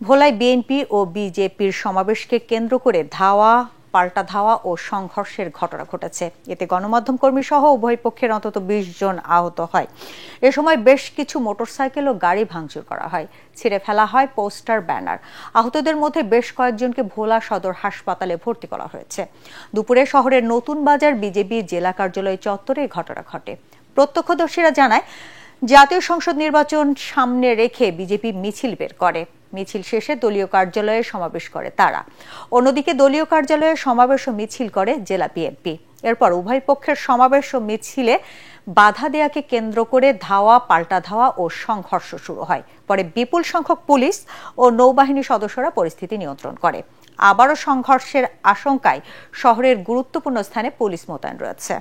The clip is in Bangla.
ভোলায় বিএনপি ও বিজেপির সমাবেশকে কেন্দ্র করে ধাওয়া, পাল্টা ধাওয়া ও সংঘর্ষের ঘটনা ঘটেছে। এতে গণমাধ্যম কর্মী সহ উভয় পক্ষের অন্তত ২০ জন আহত হয়। এ সময় বেশ কিছু মোটরসাইকেল ও গাড়ি ভাঙচুর করা হয়, ছিঁড়ে ফেলা হয় পোস্টার, ব্যানার। আহতদের মধ্যে বেশ কয়েকজনকে ভোলা সদর হাসপাতালে ভর্তি করা হয়েছে। দুপুরে শহরের নতুন বাজার বিজেপি জেলা কার্যালয় চত্বরে ঘটনা ঘটে। প্রত্যক্ষদর্শীরা জানায়, জাতীয় সংসদ নির্বাচন সামনে রেখে বিজেপি মিছিল বের করে। মিছিল শেষে দলীয় কার্যালয়ে সমাবেশ করে তারা। অন্যদিকে দলীয় কার্যালয়ে সমাবেশ ও মিছিল করে জেলা বিএনপি। এরপর উভয় পক্ষের সমাবেশ ও মিছিলে বাধা দেয়াকে কেন্দ্র করে ধাওয়া, পাল্টা ধাওয়া ও সংঘর্ষ শুরু হয়। পরে বিপুল সংখ্যক পুলিশ ও নৌবাহিনী সদস্যরা পরিস্থিতি নিয়ন্ত্রণ করে। আবারও সংঘর্ষের আশঙ্কায় শহরের গুরুত্বপূর্ণ স্থানে পুলিশ মোতায়েন রয়েছে।